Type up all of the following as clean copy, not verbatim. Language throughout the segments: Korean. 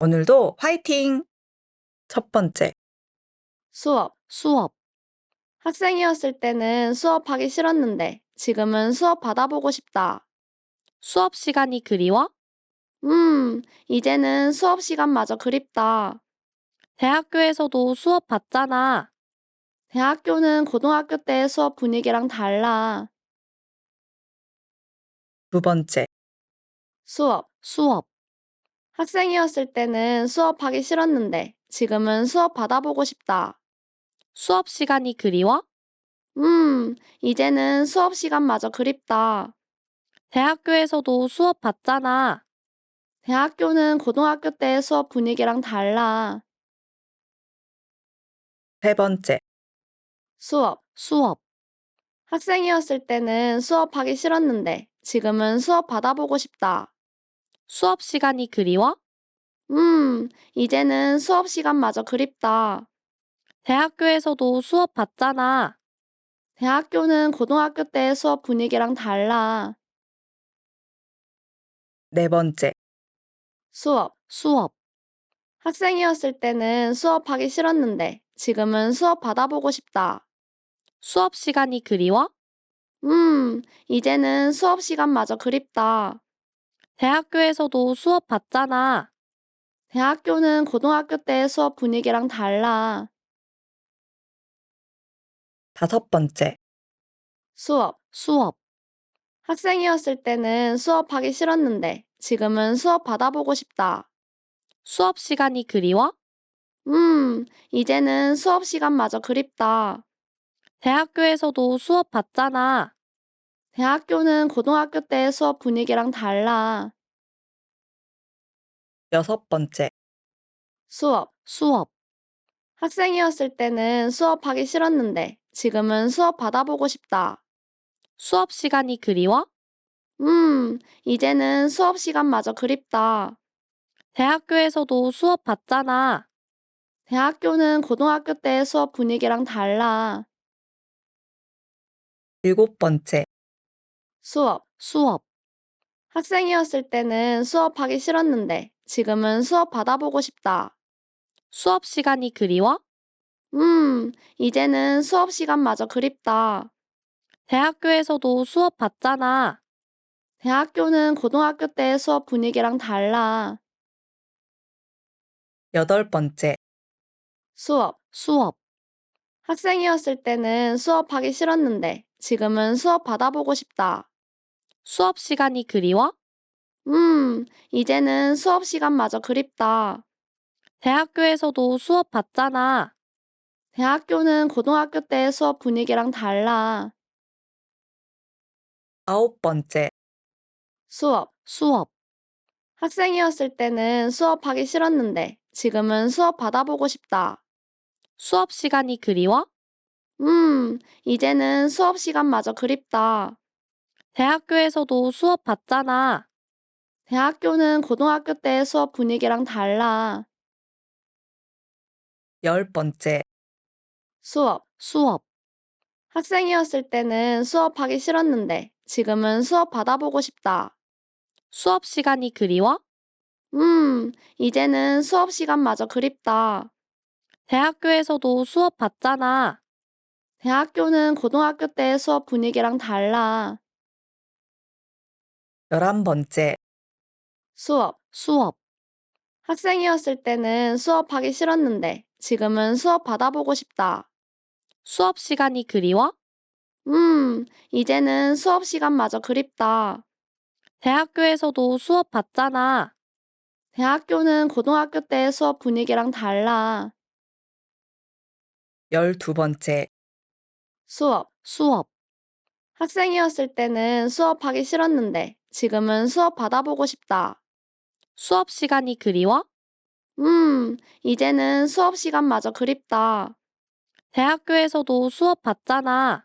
오늘도 화이팅! 첫 번째, 수업. 학생이었을 때는 수업하기 싫었는데 지금은 수업 받아보고 싶다. 수업 시간이 그리워? 이제는 수업 시간마저 그립다. 대학교에서도 수업 받잖아. 대학교는 고등학교 때 수업 분위기랑 달라. 두 번째, 수업. 학생이었을 때는 수업하기 싫었는데 지금은 수업 받아보고 싶다. 수업 시간이 그리워? 이제는 수업 시간마저 그립다. 대학교에서도 수업 받잖아. 대학교는 고등학교 때 수업 분위기랑 달라. 세 번째, 수업. 학생이었을 때는 수업하기 싫었는데 지금은 수업 받아보고 싶다. 수업 시간이 그리워? 이제는 수업 시간마저 그립다. 대학교에서도 수업 받잖아. 대학교는 고등학교 때 수업 분위기랑 달라. 네 번째, 수업. 학생이었을 때는 수업하기 싫었는데 지금은 수업 받아보고 싶다. 수업 시간이 그리워? 이제는 수업 시간마저 그립다. 대학교에서도 수업 받잖아. 대학교는 고등학교 때 수업 분위기랑 달라. 다섯 번째, 수업. 학생이었을 때는 수업하기 싫었는데 지금은 수업 받아보고 싶다. 수업 시간이 그리워? 이제는 수업 시간마저 그립다. 대학교에서도 수업 받잖아. 대학교는 고등학교 때 수업 분위기랑 달라. 여섯 번째, 수업. 학생이었을 때는 수업하기 싫었는데 지금은 수업 받아보고 싶다. 수업 시간이 그리워? 이제는 수업 시간마저 그립다. 대학교에서도 수업 받잖아. 대학교는 고등학교 때 수업 분위기랑 달라. 일곱 번째, 수업. 학생이었을 때는 수업하기 싫었는데 지금은 수업 받아보고 싶다. 수업 시간이 그리워? 이제는 수업 시간마저 그립다. 대학교에서도 수업 받잖아. 대학교는 고등학교 때 수업 분위기랑 달라. 여덟 번째, 수업. 학생이었을 때는 수업하기 싫었는데 지금은 수업 받아보고 싶다. 수업 시간이 그리워? 이제는 수업 시간마저 그립다. 대학교에서도 수업 받잖아. 대학교는 고등학교 때 수업 분위기랑 달라. 아홉 번째, 수업. 학생이었을 때는 수업하기 싫었는데 지금은 수업 받아보고 싶다. 수업 시간이 그리워? 이제는 수업 시간마저 그립다. 대학교에서도 수업 받잖아. 대학교는 고등학교 때 수업 분위기랑 달라. 열 번째, 수업. 학생이었을 때는 수업하기 싫었는데 지금은 수업 받아보고 싶다. 수업 시간이 그리워? 이제는 수업 시간마저 그립다. 대학교에서도 수업 받잖아. 대학교는 고등학교 때 수업 분위기랑 달라. 열한 번째, 수업. 학생이었을 때는 수업하기 싫었는데 지금은 수업 받아보고 싶다. 수업 시간이 그리워? 이제는 수업 시간마저 그립다. 대학교에서도 수업 받잖아. 대학교는 고등학교 때 수업 분위기랑 달라. 열두 번째, 수업. 학생이었을 때는 수업하기 싫었는데 지금은 수업 받아보고 싶다. 수업 시간이 그리워? 이제는 수업 시간마저 그립다. 대학교에서도 수업 받잖아.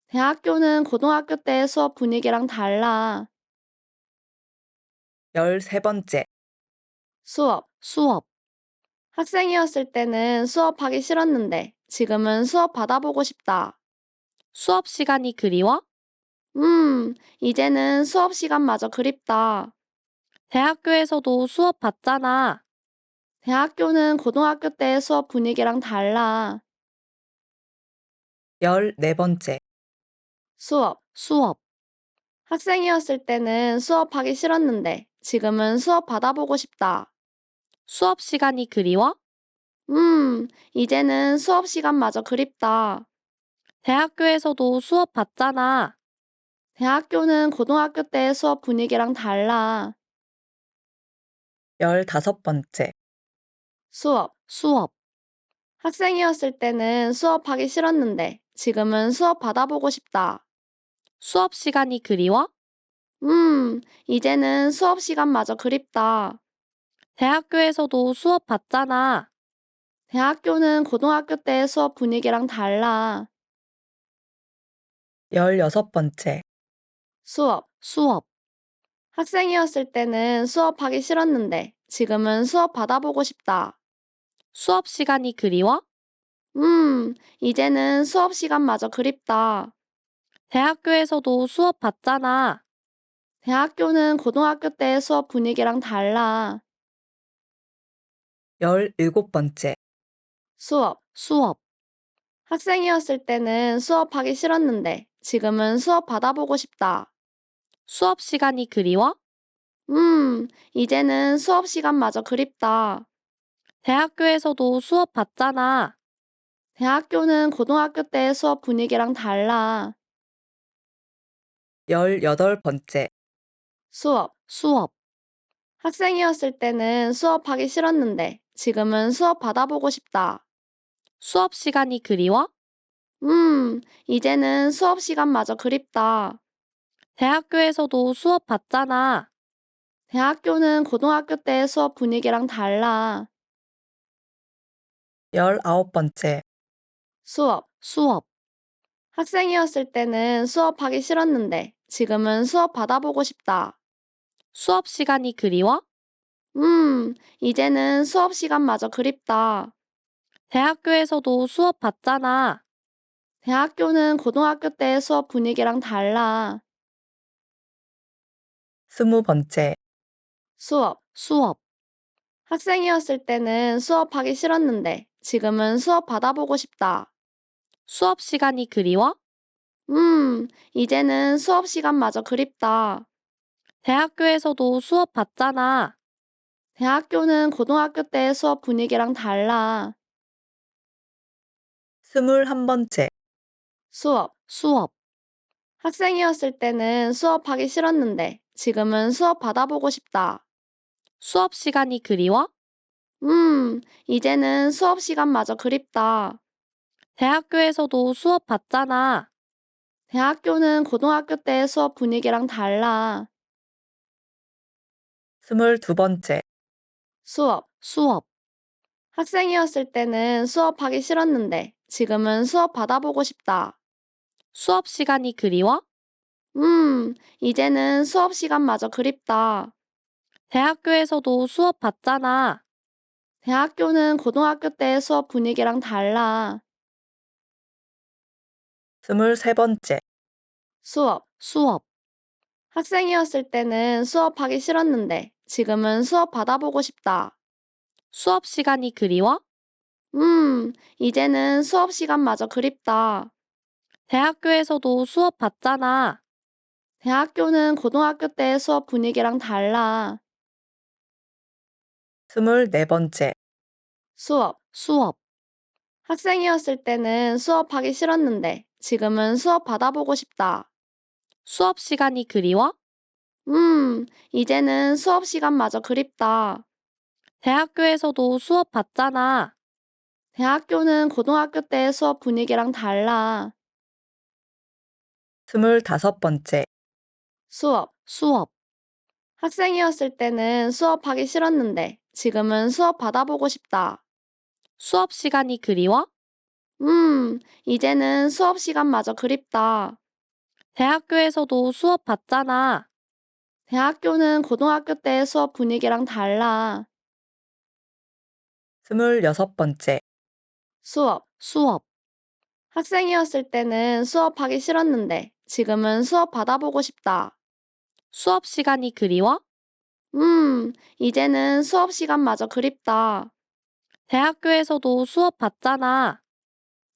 대학교는 고등학교 때 수업 분위기랑 달라. 열세 번째, 수업. 학생이었을 때는 수업하기 싫었는데 지금은 수업 받아보고 싶다. 수업 시간이 그리워? 이제는 수업 시간마저 그립다. 대학교에서도 수업 받잖아. 대학교는 고등학교 때 수업 분위기랑 달라. 14번째, 수업. 학생이었을 때는 수업하기 싫었는데 지금은 수업 받아보고 싶다. 수업 시간이 그리워? 이제는 수업 시간마저 그립다. 대학교에서도 수업 받잖아. 대학교는 고등학교 때 수업 분위기랑 달라. 15번째, 수업. 학생이었을 때는 수업하기 싫었는데 지금은 수업 받아보고 싶다. 수업 시간이 그리워? 이제는 수업 시간마저 그립다. 대학교에서도 수업 받잖아. 대학교는 고등학교 때 수업 분위기랑 달라. 16번째, 수업. 학생이었을 때는 수업하기 싫었는데 지금은 수업 받아보고 싶다. 수업 시간이 그리워? 이제는 수업 시간마저 그립다. 대학교에서도 수업 받잖아. 대학교는 고등학교 때 수업 분위기랑 달라. 17번째, 수업. 학생이었을 때는 수업하기 싫었는데 지금은 수업 받아보고 싶다. 수업 시간이 그리워? 이제는 수업 시간마저 그립다. 대학교에서도 수업 받잖아. 대학교는 고등학교 때 수업 분위기랑 달라. 18번째, 수업. 학생이었을 때는 수업하기 싫었는데 지금은 수업 받아보고 싶다. 수업 시간이 그리워? 이제는 수업 시간마저 그립다. 대학교에서도 수업 받잖아. 대학교는 고등학교 때 수업 분위기랑 달라. 19번째, 수업. 학생이었을 때는 수업하기 싫었는데 지금은 수업 받아보고 싶다. 수업 시간이 그리워? 이제는 수업 시간마저 그립다. 대학교에서도 수업 받잖아. 대학교는 고등학교 때 수업 분위기랑 달라. 20번째, 수업. 학생이었을 때는 수업하기 싫었는데 지금은 수업 받아보고 싶다. 수업 시간이 그리워? 이제는 수업 시간마저 그립다. 대학교에서도 수업 받잖아. 대학교는 고등학교 때 수업 분위기랑 달라. 21번째, 수업. 학생이었을 때는 수업하기 싫었는데 지금은 수업 받아보고 싶다. 수업 시간이 그리워? 이제는 수업 시간마저 그립다. 대학교에서도 수업 받잖아. 대학교는 고등학교 때 수업 분위기랑 달라. 22번째, 수업. 학생이었을 때는 수업하기 싫었는데 지금은 수업 받아보고 싶다. 수업 시간이 그리워? 이제는 수업 시간마저 그립다. 대학교에서도 수업 받잖아. 대학교는 고등학교 때 수업 분위기랑 달라. 23번째, 수업. 학생이었을 때는 수업하기 싫었는데 지금은 수업 받아보고 싶다. 수업 시간이 그리워? 이제는 수업 시간마저 그립다. 대학교에서도 수업 받잖아. 대학교는 고등학교 때 수업 분위기랑 달라. 24번째, 수업. 학생이었을 때는 수업하기 싫었는데 지금은 수업 받아보고 싶다. 수업 시간이 그리워? 이제는 수업 시간마저 그립다. 대학교에서도 수업 받잖아. 대학교는 고등학교 때 수업 분위기랑 달라. 25번째, 수업. 학생이었을 때는 수업하기 싫었는데 지금은 수업 받아보고 싶다. 수업 시간이 그리워? 이제는 수업 시간마저 그립다. 대학교에서도 수업 받잖아. 대학교는 고등학교 때 수업 분위기랑 달라. 26번째, 수업. 학생이었을 때는 수업하기 싫었는데 지금은 수업 받아보고 싶다. 수업 시간이 그리워? 이제는 수업 시간마저 그립다. 대학교에서도 수업 받잖아.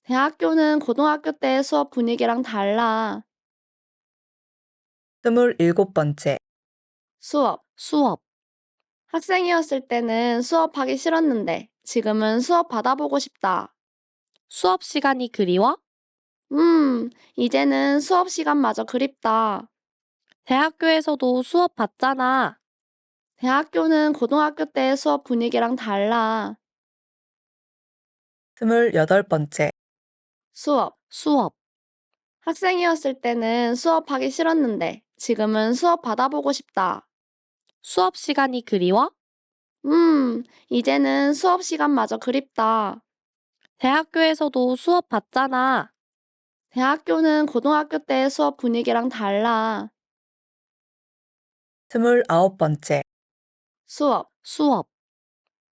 대학교는 고등학교 때 수업 분위기랑 달라. 27번째, 수업. 학생이었을 때는 수업하기 싫었는데 지금은 수업 받아보고 싶다. 수업 시간이 그리워? 이제는 수업 시간마저 그립다. 대학교에서도 수업 받잖아. 대학교는 고등학교 때 수업 분위기랑 달라. 28번째, 수업. 학생이었을 때는 수업하기 싫었는데 지금은 수업 받아보고 싶다. 수업 시간이 그리워? 이제는 수업 시간마저 그립다. 대학교에서도 수업 받잖아. 대학교는 고등학교 때 수업 분위기랑 달라. 29번째, 수업.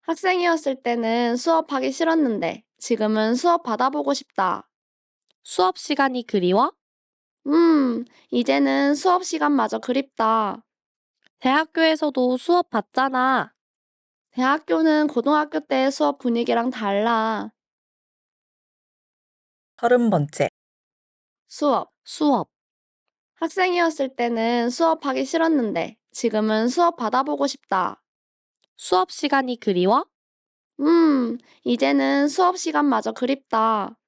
학생이었을 때는 수업하기 싫었는데 지금은 수업 받아보고 싶다. 수업 시간이 그리워? 이제는 수업 시간마저 그립다. 대학교에서도 수업 받잖아. 대학교는 고등학교 때 수업 분위기랑 달라. 30번째, 수업. 학생이었을 때는 수업하기 싫었는데 지금은 수업 받아보고 싶다. 수업 시간이 그리워? 이제는 수업 시간마저 그립다.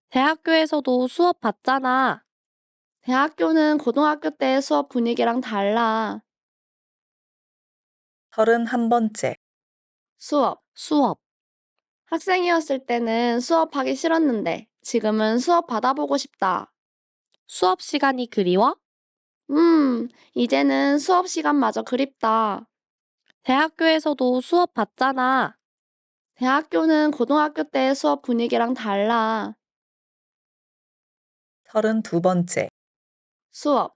대학교에서도 수업 받잖아. 대학교는 고등학교 때 수업 분위기랑 달라. 31번째, 수업. 학생이었을 때는 수업하기 싫었는데 지금은 수업 받아보고 싶다. 수업 시간이 그리워? 이제는 수업 시간마저 그립다. 대학교에서도 수업 받잖아. 대학교는 고등학교 때 수업 분위기랑 달라. 32번째, 수업.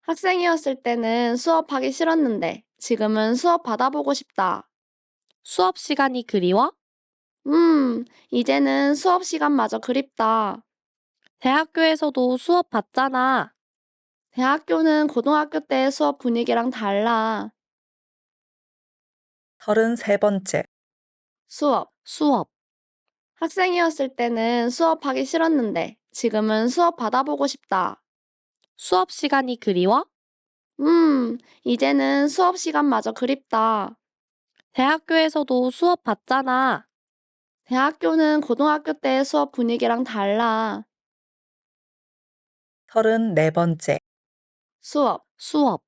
학생이었을 때는 수업하기 싫었는데 지금은 수업 받아보고 싶다. 수업 시간이 그리워? 이제는 수업 시간마저 그립다. 대학교에서도 수업 받잖아. 대학교는 고등학교 때 수업 분위기랑 달라. 33번째, 수업. 학생이었을 때는 수업하기 싫었는데 지금은 수업 받아보고 싶다. 수업 시간이 그리워? 이제는 수업 시간마저 그립다. 대학교에서도 수업 받잖아. 대학교는 고등학교 때 수업 분위기랑 달라. 34번째, 수업.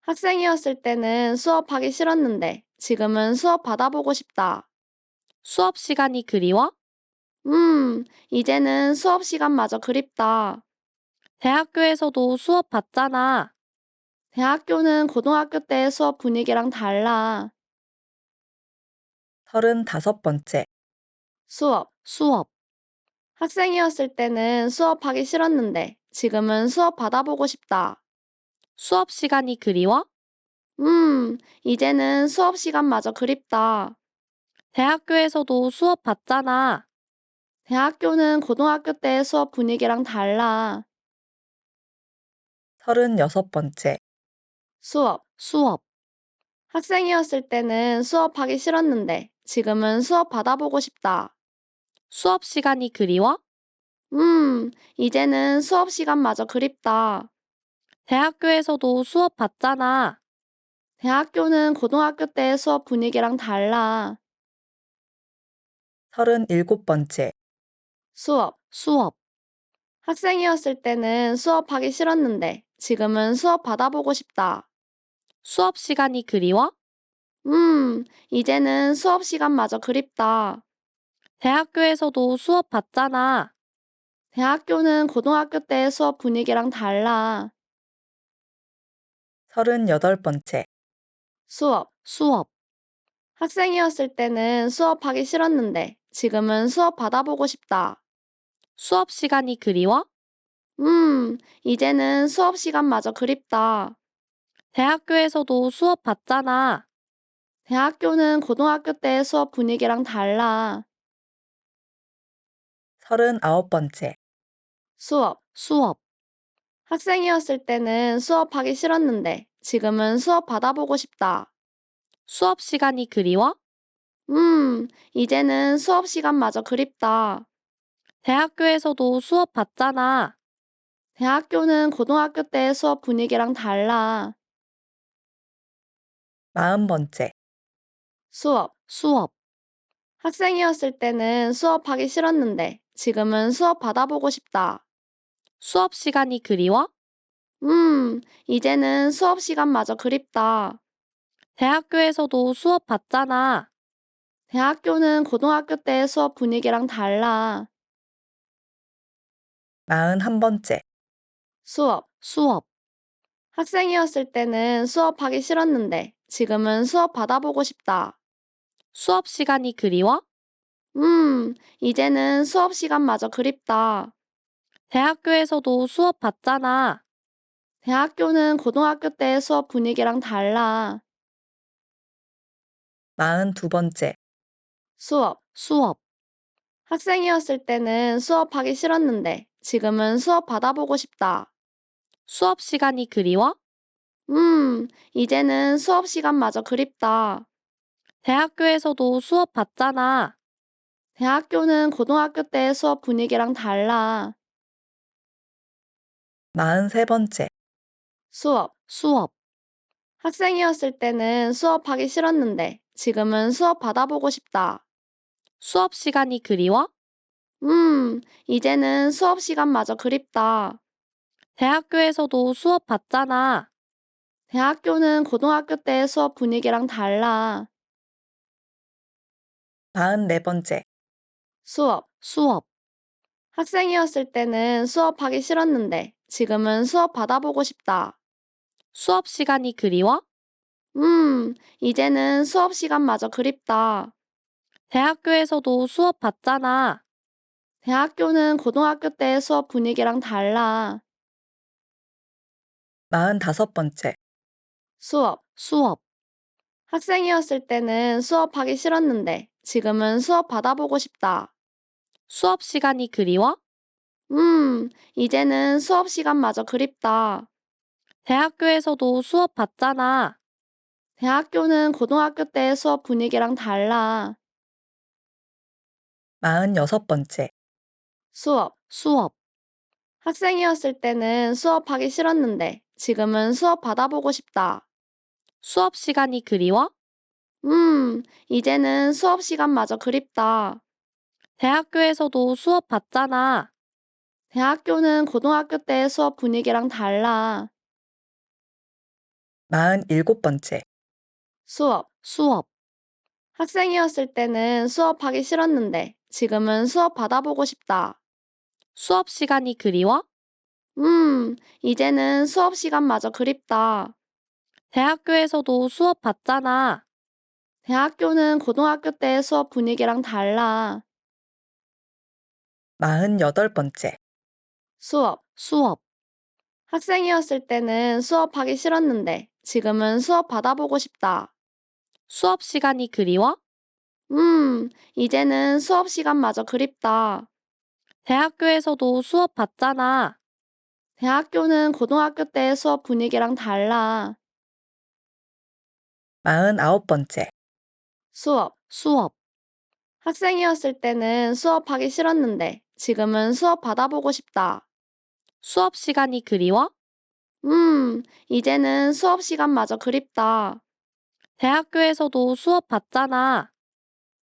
학생이었을 때는 수업하기 싫었는데 지금은 수업 받아보고 싶다. 수업 시간이 그리워? 이제는 수업 시간마저 그립다. 대학교에서도 수업 받잖아. 대학교는 고등학교 때 수업 분위기랑 달라. 35번째, 수업. 학생이었을 때는 수업하기 싫었는데 지금은 수업 받아보고 싶다. 수업 시간이 그리워? 이제는 수업 시간마저 그립다. 대학교에서도 수업 받잖아. 대학교는 고등학교 때 수업 분위기랑 달라. 36번째, 수업. 학생이었을 때는 수업하기 싫었는데 지금은 수업 받아보고 싶다. 수업 시간이 그리워? 이제는 수업 시간마저 그립다. 대학교에서도 수업 받잖아. 대학교는 고등학교 때 수업 분위기랑 달라. 37번째, 수업. 학생이었을 때는 수업하기 싫었는데 지금은 수업 받아보고 싶다. 수업 시간이 그리워? 이제는 수업 시간마저 그립다. 대학교에서도 수업 받잖아. 대학교는 고등학교 때 수업 분위기랑 달라. 38번째, 수업. 학생이었을 때는 수업하기 싫었는데 지금은 수업 받아보고 싶다. 수업 시간이 그리워? 이제는 수업 시간마저 그립다. 대학교에서도 수업 받잖아. 대학교는 고등학교 때 수업 분위기랑 달라. 39번째, 수업. 학생이었을 때는 수업하기 싫었는데 지금은 수업 받아보고 싶다. 수업 시간이 그리워? 이제는 수업 시간마저 그립다. 대학교에서도 수업 받잖아. 대학교는 고등학교 때 수업 분위기랑 달라. 40번째, 수업. 학생이었을 때는 수업하기 싫었는데 지금은 수업 받아보고 싶다. 수업 시간이 그리워? 이제는 수업 시간마저 그립다. 대학교에서도 수업 받잖아. 대학교는 고등학교 때 수업 분위기랑 달라. 41번째, 수업. 학생이었을 때는 수업하기 싫었는데 지금은 수업 받아보고 싶다. 수업 시간이 그리워? 이제는 수업 시간마저 그립다. 대학교에서도 수업 받잖아. 대학교는 고등학교 때 수업 분위기랑 달라. 42번째, 수업. 학생이었을 때는 수업하기 싫었는데 지금은 수업 받아보고 싶다. 수업 시간이 그리워? 이제는 수업 시간마저 그립다. 대학교에서도 수업 받잖아. 대학교는 고등학교 때 수업 분위기랑 달라. 43번째, 수업. 학생이었을 때는 수업하기 싫었는데 지금은 수업 받아보고 싶다. 수업 시간이 그리워? 이제는 수업 시간마저 그립다. 대학교에서도 수업 받잖아. 대학교는 고등학교 때 수업 분위기랑 달라. 44번째, 수업. 학생이었을 때는 수업하기 싫었는데 지금은 수업 받아보고 싶다. 수업 시간이 그리워? 이제는 수업 시간마저 그립다. 대학교에서도 수업 받잖아. 대학교는 고등학교 때 수업 분위기랑 달라. 45번째, 수업. 학생이었을 때는 수업하기 싫었는데 지금은 수업 받아보고 싶다. 수업 시간이 그리워? 이제는 수업 시간마저 그립다. 대학교에서도 수업 받잖아. 대학교는 고등학교 때 수업 분위기랑 달라. 46번째, 수업. 학생이었을 때는 수업하기 싫었는데 지금은 수업 받아보고 싶다. 수업 시간이 그리워? 이제는 수업 시간마저 그립다. 대학교에서도 수업 받잖아. 대학교는 고등학교 때 수업 분위기랑 달라. 47번째, 수업. 학생이었을 때는 수업하기 싫었는데 지금은 수업 받아보고 싶다. 수업 시간이 그리워? 이제는 수업 시간마저 그립다. 대학교에서도 수업 받잖아. 대학교는 고등학교 때 수업 분위기랑 달라. 48번째, 수업. 학생이었을 때는 수업하기 싫었는데 지금은 수업 받아보고 싶다. 수업 시간이 그리워? 이제는 수업 시간마저 그립다. 대학교에서도 수업 받잖아. 대학교는 고등학교 때 수업 분위기랑 달라. 49번째, 수업. 학생이었을 때는 수업하기 싫었는데 지금은 수업 받아보고 싶다. 수업 시간이 그리워? 이제는 수업 시간마저 그립다. 대학교에서도 수업 받잖아.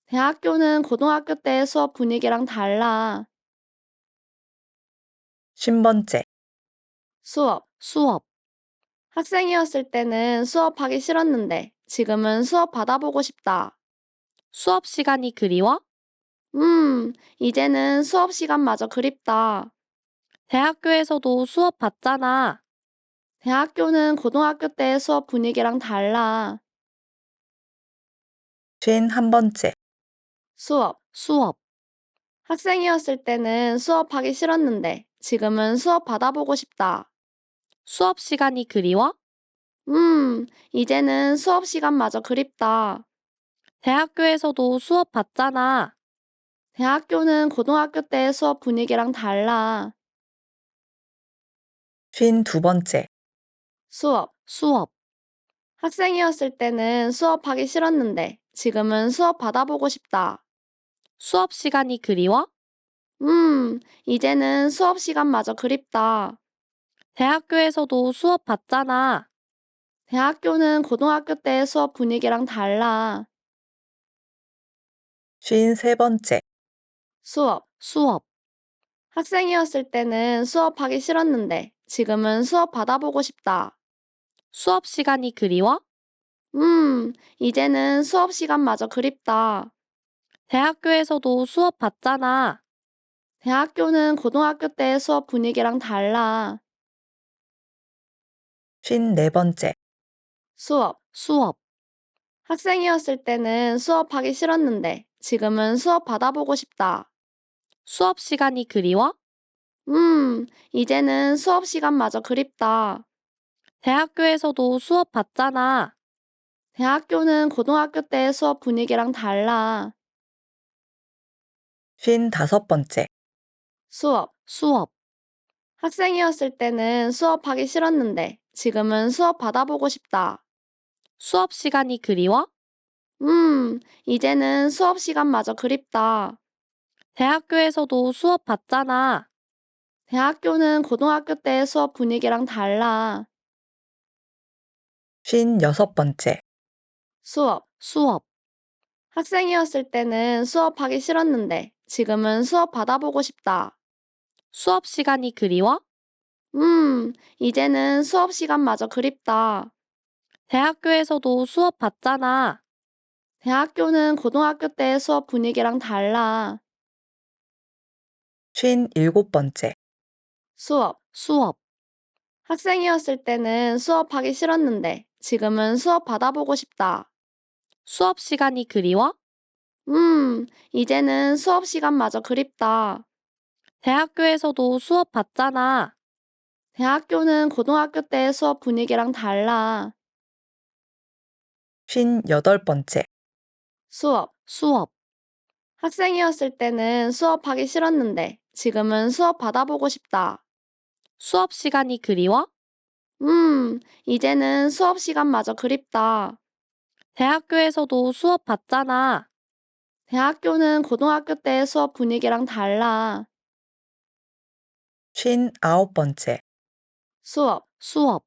대학교는 고등학교 때 수업 분위기랑 달라. 50번째, 수업. 학생이었을 때는 수업하기 싫었는데 지금은 수업 받아보고 싶다. 수업 시간이 그리워? 이제는 수업 시간마저 그립다. 대학교에서도 수업 받잖아. 대학교는 고등학교 때 수업 분위기랑 달라. 51번째, 수업. 학생이었을 때는 수업하기 싫었는데 지금은 수업 받아보고 싶다. 수업 시간이 그리워? 이제는 수업 시간마저 그립다. 대학교에서도 수업 받잖아. 대학교는 고등학교 때 수업 분위기랑 달라. 52번째, 수업. 학생이었을 때는 수업하기 싫었는데 지금은 수업 받아보고 싶다. 수업 시간이 그리워? 이제는 수업 시간마저 그립다. 대학교에서도 수업 받잖아. 대학교는 고등학교 때 수업 분위기랑 달라. 53번째, 수업. 학생이었을 때는 수업하기 싫었는데 지금은 수업 받아보고 싶다. 수업 시간이 그리워? 이제는 수업 시간마저 그립다. 대학교에서도 수업 받잖아. 대학교는 고등학교 때 수업 분위기랑 달라. 54번째, 수업. 학생이었을 때는 수업하기 싫었는데 지금은 수업 받아보고 싶다. 수업 시간이 그리워? 이제는 수업 시간마저 그립다. 대학교에서도 수업 받잖아. 대학교는 고등학교 때 수업 분위기랑 달라. 55번째, 수업. 학생이었을 때는 수업하기 싫었는데 지금은 수업 받아보고 싶다. 수업 시간이 그리워? 이제는 수업 시간마저 그립다. 대학교에서도 수업 받잖아. 대학교는 고등학교 때 수업 분위기랑 달라. 56번째, 수업. 학생이었을 때는 수업하기 싫었는데 지금은 수업 받아보고 싶다. 수업 시간이 그리워? 이제는 수업 시간마저 그립다. 대학교에서도 수업 받잖아. 대학교는 고등학교 때 수업 분위기랑 달라. 57번째, 수업. 학생이었을 때는 수업하기 싫었는데 지금은 수업 받아보고 싶다. 수업 시간이 그리워? 이제는 수업 시간마저 그립다. 대학교에서도 수업 받잖아. 대학교는 고등학교 때 수업 분위기랑 달라. 58번째, 수업. 학생이었을 때는 수업하기 싫었는데 지금은 수업 받아보고 싶다. 수업 시간이 그리워? 이제는 수업 시간마저 그립다. 대학교에서도 수업 받잖아. 대학교는 고등학교 때 수업 분위기랑 달라. 59번째, 수업.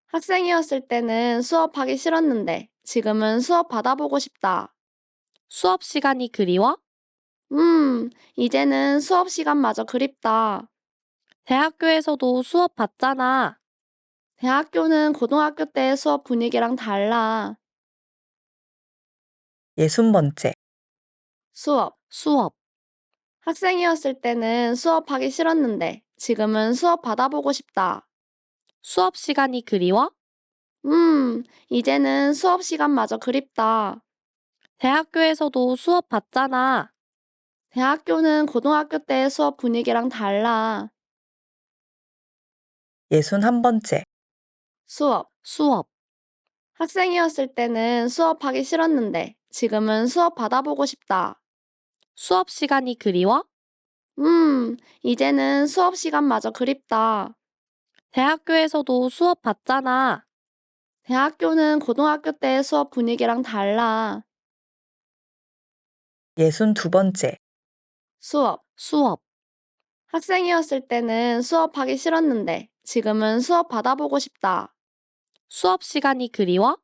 학생이었을 때는 수업하기 싫었는데 지금은 수업 받아보고 싶다. 수업 시간이 그리워? 이제는 수업 시간마저 그립다. 대학교에서도 수업 받잖아. 대학교는 고등학교 때 수업 분위기랑 달라. 60번째, 수업. 학생이었을 때는 수업하기 싫었는데 지금은 수업 받아보고 싶다. 수업 시간이 그리워? 이제는 수업 시간마저 그립다. 대학교에서도 수업 받잖아. 대학교는 고등학교 때 수업 분위기랑 달라. 61번째, 수업. 학생이었을 때는 수업하기 싫었는데 지금은 수업 받아보고 싶다. 수업 시간이 그리워? 이제는 수업 시간마저 그립다. 대학교에서도 수업 받잖아. 대학교는 고등학교 때 수업 분위기랑 달라. 62번째, 수업. 학생이었을 때는 수업하기 싫었는데 지금은 수업 받아보고 싶다. 수업 시간이 그리워?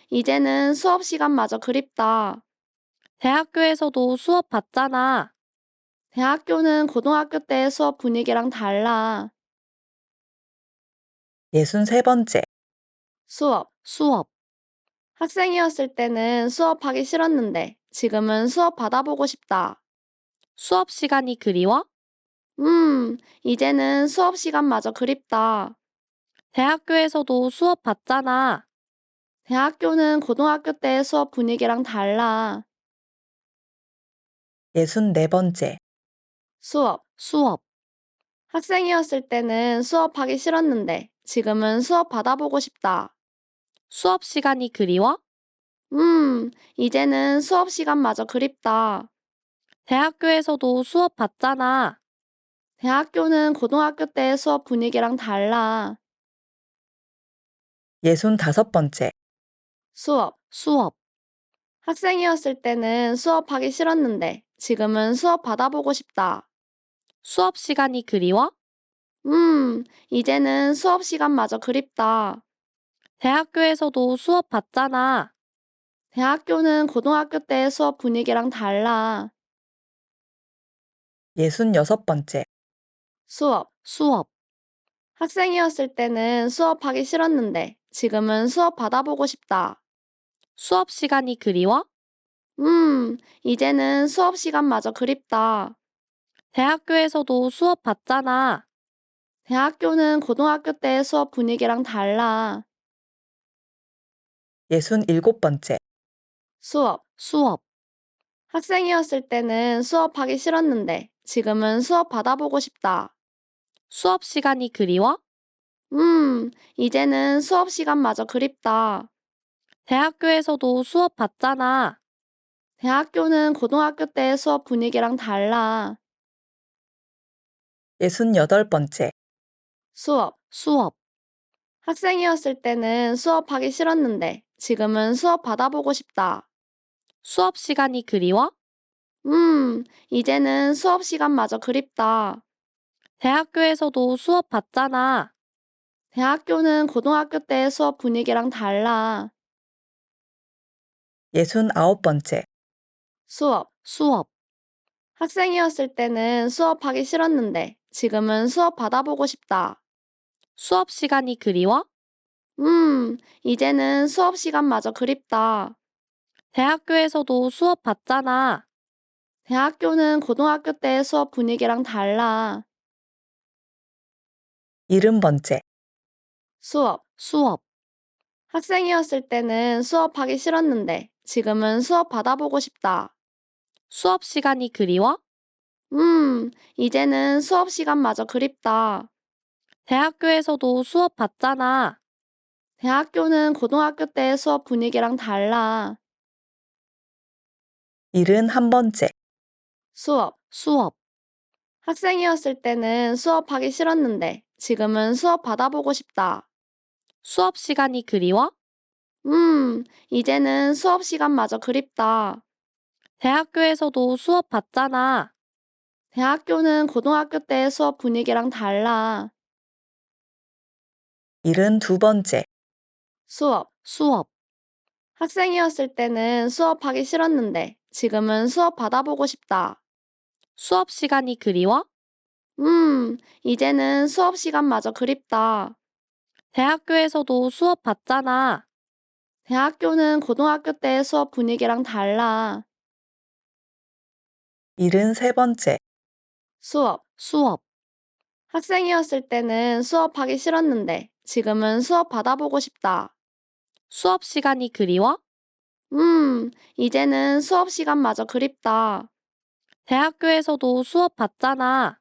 이제는 수업 시간마저 그립다. 대학교에서도 수업 받잖아. 대학교는 고등학교 때 수업 분위기랑 달라. 63번째, 수업. 학생이었을 때는 수업하기 싫었는데 지금은 수업 받아보고 싶다. 수업 시간이 그리워? 이제는 수업 시간마저 그립다. 대학교에서도 수업 받잖아. 대학교는 고등학교 때 수업 분위기랑 달라. 64번째, 수업. 학생이었을 때는 수업하기 싫었는데 지금은 수업 받아보고 싶다. 수업 시간이 그리워? 이제는 수업 시간마저 그립다. 대학교에서도 수업 받잖아. 대학교는 고등학교 때 수업 분위기랑 달라. 65번째, 수업. 학생이었을 때는 수업하기 싫었는데 지금은 수업 받아보고 싶다. 수업 시간이 그리워? 이제는 수업 시간마저 그립다. 대학교에서도 수업 받잖아. 대학교는 고등학교 때 수업 분위기랑 달라. 66번째, 수업. 학생이었을 때는 수업하기 싫었는데 지금은 수업 받아보고 싶다. 수업 시간이 그리워? 이제는 수업 시간마저 그립다. 대학교에서도 수업 받잖아. 대학교는 고등학교 때 수업 분위기랑 달라. 67번째, 수업. 학생이었을 때는 수업하기 싫었는데 지금은 수업 받아보고 싶다. 수업 시간이 그리워? 이제는 수업 시간마저 그립다. 대학교에서도 수업 받잖아. 대학교는 고등학교 때 수업 분위기랑 달라. 68번째, 수업. 학생이었을 때는 수업하기 싫었는데 지금은 수업 받아보고 싶다. 수업 시간이 그리워? 이제는 수업 시간마저 그립다. 대학교에서도 수업 받잖아. 대학교는 고등학교 때 수업 분위기랑 달라. 69번째, 수업. 학생이었을 때는 수업하기 싫었는데 지금은 수업 받아보고 싶다. 수업 시간이 그리워? 이제는 수업 시간마저 그립다. 대학교에서도 수업 받잖아. 대학교는 고등학교 때 수업 분위기랑 달라. 70번째, 수업. 학생이었을 때는 수업하기 싫었는데 지금은 수업 받아보고 싶다. 수업 시간이 그리워? 이제는 수업 시간마저 그립다. 대학교에서도 수업 받잖아. 대학교는 고등학교 때 수업 분위기랑 달라. 71번째, 수업. 학생이었을 때는 수업하기 싫었는데 지금은 수업 받아보고 싶다. 수업 시간이 그리워? 이제는 수업 시간마저 그립다. 대학교에서도 수업 받잖아. 대학교는 고등학교 때 수업 분위기랑 달라. 72번째, 수업. 학생이었을 때는 수업하기 싫었는데 지금은 수업 받아보고 싶다. 수업 시간이 그리워? 이제는 수업 시간마저 그립다. 대학교에서도 수업 받잖아. 대학교는 고등학교 때 수업 분위기랑 달라. 73번째, 수업. 학생이었을 때는 수업하기 싫었는데 지금은 수업 받아보고 싶다. 수업 시간이 그리워? 이제는 수업 시간마저 그립다. 대학교에서도 수업 받잖아.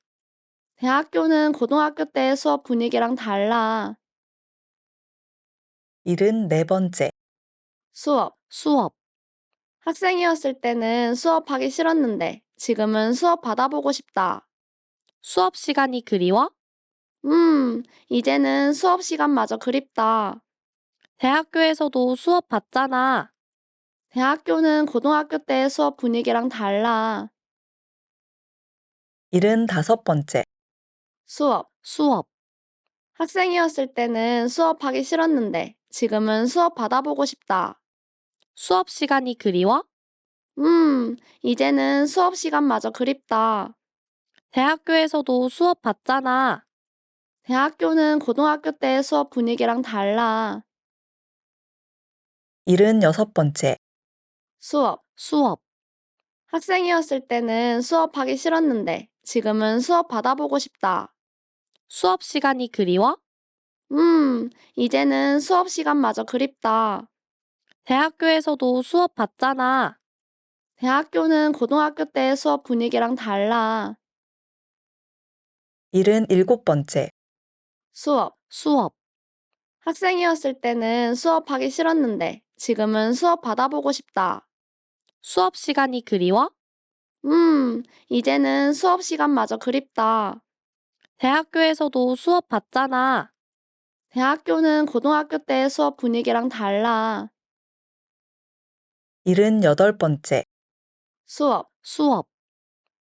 대학교는 고등학교 때 수업 분위기랑 달라. 74번째, 수업. 학생이었을 때는 수업하기 싫었는데 지금은 수업 받아보고 싶다. 수업 시간이 그리워? 이제는 수업 시간마저 그립다. 대학교에서도 수업 받잖아. 대학교는 고등학교 때 수업 분위기랑 달라. 75번째, 수업. 학생이었을 때는 수업하기 싫었는데 지금은 수업 받아보고 싶다. 수업 시간이 그리워? 이제는 수업 시간마저 그립다. 대학교에서도 수업 받잖아. 대학교는 고등학교 때 수업 분위기랑 달라. 76번째, 수업. 학생이었을 때는 수업하기 싫었는데 지금은 수업 받아보고 싶다. 수업 시간이 그리워? 이제는 수업 시간마저 그립다. 대학교에서도 수업 받잖아. 대학교는 고등학교 때 수업 분위기랑 달라. 77번째, 수업. 학생이었을 때는 수업하기 싫었는데 지금은 수업 받아보고 싶다. 수업 시간이 그리워? 이제는 수업 시간마저 그립다. 대학교에서도 수업 받잖아. 대학교는 고등학교 때 수업 분위기랑 달라. 78번째, 수업.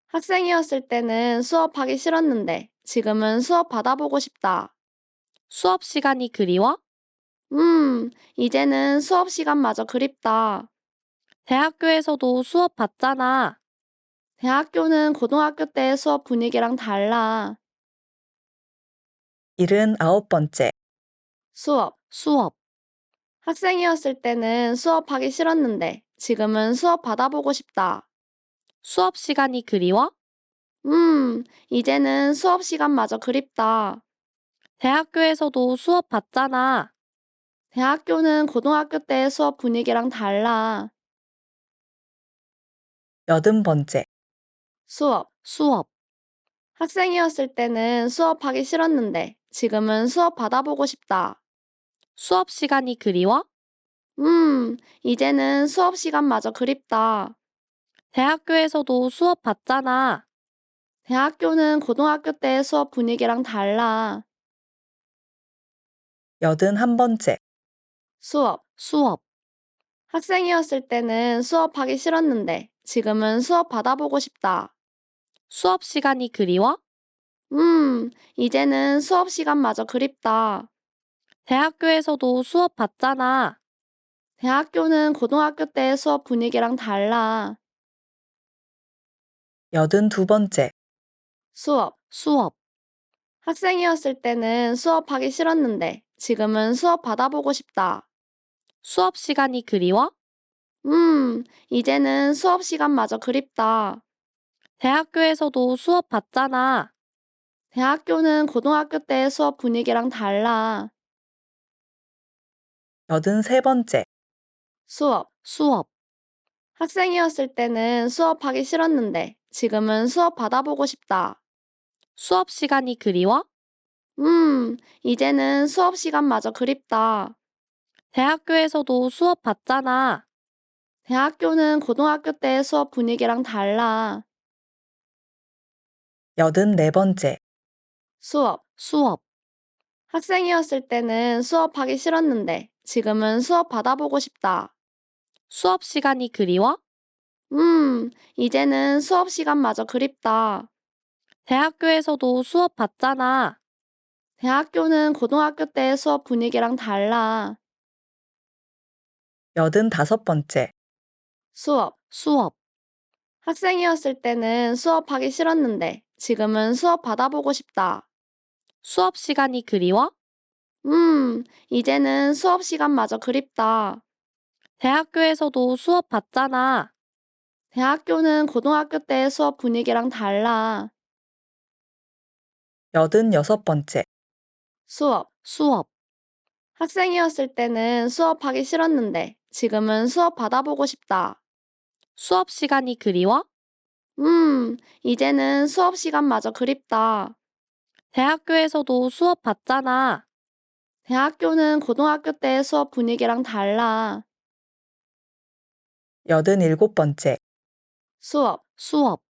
학생이었을 때는 수업하기 싫었는데 지금은 수업 받아보고 싶다. 수업 시간이 그리워? 이제는 수업 시간마저 그립다. 대학교에서도 수업 받잖아. 대학교는 고등학교 때 수업 분위기랑 달라. 79번째, 수업. 학생이었을 때는 수업하기 싫었는데 지금은 수업 받아보고 싶다. 수업 시간이 그리워? 이제는 수업 시간마저 그립다. 대학교에서도 수업 받잖아. 대학교는 고등학교 때 수업 분위기랑 달라. 80번째, 수업. 학생이었을 때는 수업하기 싫었는데 지금은 수업 받아보고 싶다. 수업 시간이 그리워? 이제는 수업 시간마저 그립다. 대학교에서도 수업 받잖아. 대학교는 고등학교 때 수업 분위기랑 달라. 81번째, 수업. 학생이었을 때는 수업하기 싫었는데 지금은 수업 받아보고 싶다. 수업 시간이 그리워? 이제는 수업 시간마저 그립다. 대학교에서도 수업 받잖아. 대학교는 고등학교 때 수업 분위기랑 달라. 82번째, 수업. 학생이었을 때는 수업하기 싫었는데 지금은 수업 받아보고 싶다. 수업 시간이 그리워? 이제는 수업 시간마저 그립다. 대학교에서도 수업 받잖아. 대학교는 고등학교 때 수업 분위기랑 달라. 83번째, 수업. 학생이었을 때는 수업하기 싫었는데 지금은 수업 받아보고 싶다. 수업 시간이 그리워? 이제는 수업 시간마저 그립다. 대학교에서도 수업 받잖아. 대학교는 고등학교 때 수업 분위기랑 달라. 84번째, 수업. 학생이었을 때는 수업하기 싫었는데 지금은 수업 받아보고 싶다. 수업 시간이 그리워? 이제는 수업 시간마저 그립다. 대학교에서도 수업 받잖아. 대학교는 고등학교 때 수업 분위기랑 달라. 85번째, 수업. 학생이었을 때는 수업하기 싫었는데 지금은 수업 받아보고 싶다. 수업 시간이 그리워? 이제는 수업 시간마저 그립다. 대학교에서도 수업 받잖아. 대학교는 고등학교 때 수업 분위기랑 달라. 86번째, 수업. 학생이었을 때는 수업하기 싫었는데 지금은 수업 받아보고 싶다. 수업 시간이 그리워? 이제는 수업 시간마저 그립다. 대학교에서도 수업 받잖아. 대학교는 고등학교 때 수업 분위기랑 달라. 87번째, 수업.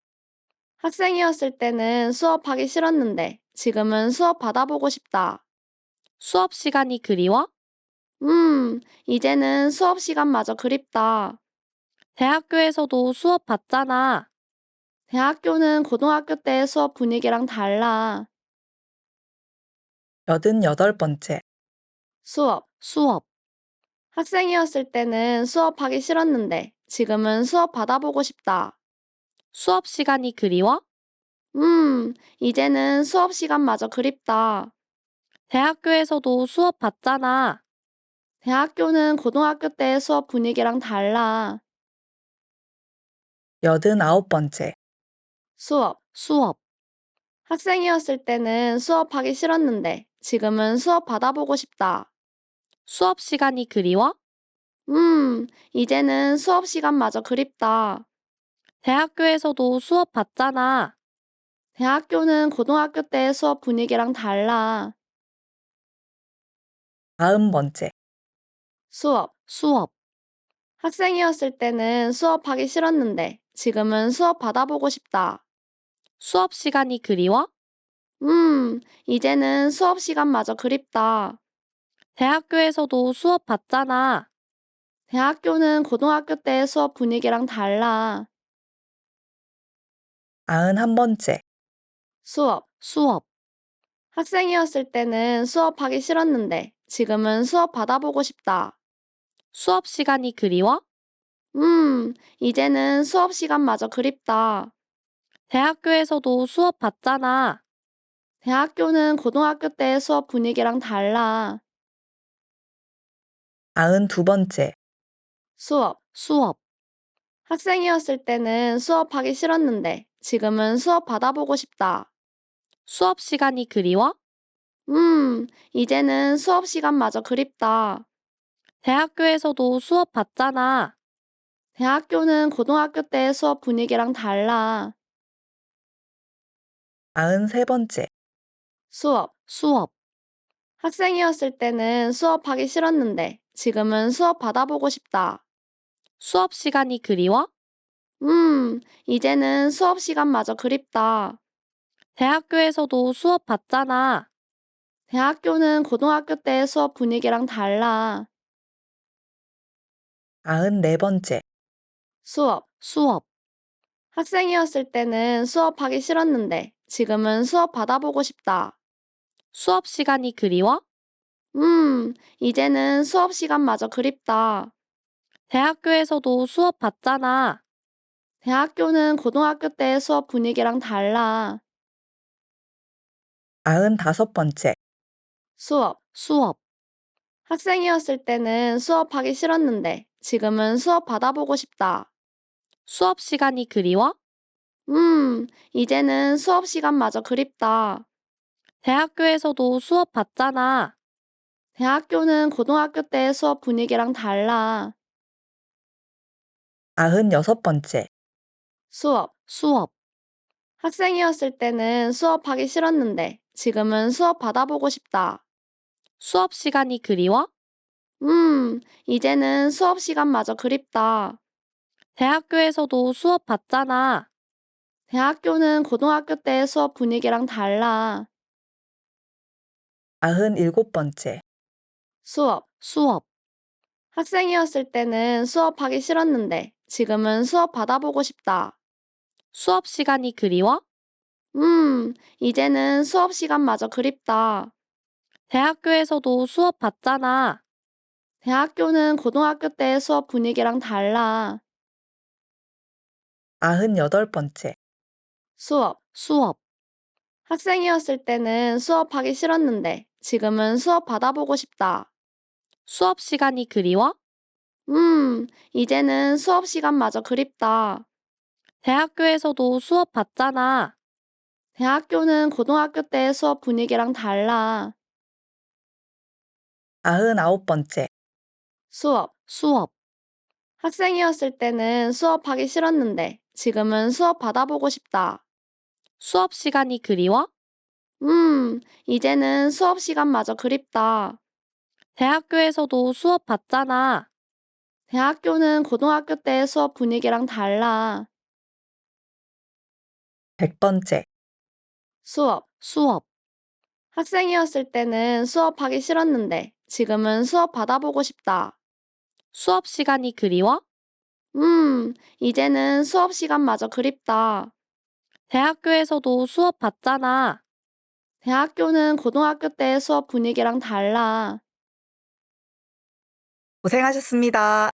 학생이었을 때는 수업하기 싫었는데 지금은 수업 받아보고 싶다. 수업 시간이 그리워? 이제는 수업 시간마저 그립다. 대학교에서도 수업 받잖아. 대학교는 고등학교 때 수업 분위기랑 달라. 88번째, 수업. 학생이었을 때는 수업하기 싫었는데 지금은 수업 받아보고 싶다. 수업 시간이 그리워? 이제는 수업 시간마저 그립다. 대학교에서도 수업 받잖아. 대학교는 고등학교 때 수업 분위기랑 달라. 89번째, 수업. 학생이었을 때는 수업하기 싫었는데 지금은 수업 받아보고 싶다. 수업 시간이 그리워? 이제는 수업 시간마저 그립다. 대학교에서도 수업 받잖아. 대학교는 고등학교 때 수업 분위기랑 달라. 90번째, 수업. 학생이었을 때는 수업하기 싫었는데 지금은 수업 받아보고 싶다. 수업 시간이 그리워? 이제는 수업 시간마저 그립다. 대학교에서도 수업 받잖아. 대학교는 고등학교 때 수업 분위기랑 달라. 91번째, 수업. 학생이었을 때는 수업하기 싫었는데 지금은 수업 받아보고 싶다. 수업 시간이 그리워? 이제는 수업 시간마저 그립다. 대학교에서도 수업 받잖아. 대학교는 고등학교 때 수업 분위기랑 달라. 92번째, 수업. 학생이었을 때는 수업하기 싫었는데 지금은 수업 받아보고 싶다. 수업 시간이 그리워? 이제는 수업 시간마저 그립다. 대학교에서도 수업 받잖아. 대학교는 고등학교 때 수업 분위기랑 달라. 93번째, 수업. 학생이었을 때는 수업하기 싫었는데 지금은 수업 받아보고 싶다. 수업 시간이 그리워? 이제는 수업 시간마저 그립다. 대학교에서도 수업 받잖아. 대학교는 고등학교 때 수업 분위기랑 달라. 94번째, 수업. 학생이었을 때는 수업하기 싫었는데 지금은 수업 받아보고 싶다. 수업 시간이 그리워? 이제는 수업 시간마저 그립다. 대학교에서도 수업 받잖아. 대학교는 고등학교 때 수업 분위기랑 달라. 95번째, 수업. 학생이었을 때는 수업하기 싫었는데 지금은 수업 받아보고 싶다. 수업 시간이 그리워? 이제는 수업 시간마저 그립다. 대학교에서도 수업 받잖아. 대학교는 고등학교 때 수업 분위기랑 달라. 96번째, 수업. 학생이었을 때는 수업하기 싫었는데 지금은 수업 받아보고 싶다. 수업 시간이 그리워? 이제는 수업 시간마저 그립다. 대학교에서도 수업 받잖아. 대학교는 고등학교 때 수업 분위기랑 달라. 97번째, 수업. 학생이었을 때는 수업하기 싫었는데 지금은 수업 받아보고 싶다. 수업 시간이 그리워? 이제는 수업 시간마저 그립다. 대학교에서도 수업 받잖아. 대학교는 고등학교 때 수업 분위기랑 달라. 98번째, 수업. 학생이었을 때는 수업하기 싫었는데 지금은 수업 받아보고 싶다. 수업 시간이 그리워? 이제는 수업 시간마저 그립다. 대학교에서도 수업 받잖아. 대학교는 고등학교 때 수업 분위기랑 달라. 99번째, 수업. 학생이었을 때는 수업하기 싫었는데 지금은 수업 받아보고 싶다. 수업 시간이 그리워? 이제는 수업 시간마저 그립다. 대학교에서도 수업 받잖아. 대학교는 고등학교 때 수업 분위기랑 달라. 100번째, 수업. 학생이었을 때는 수업하기 싫었는데 지금은 수업 받아보고 싶다. 수업 시간이 그리워? 이제는 수업 시간마저 그립다. 대학교에서도 수업 받잖아. 대학교는 고등학교 때 수업 분위기랑 달라. 고생하셨습니다.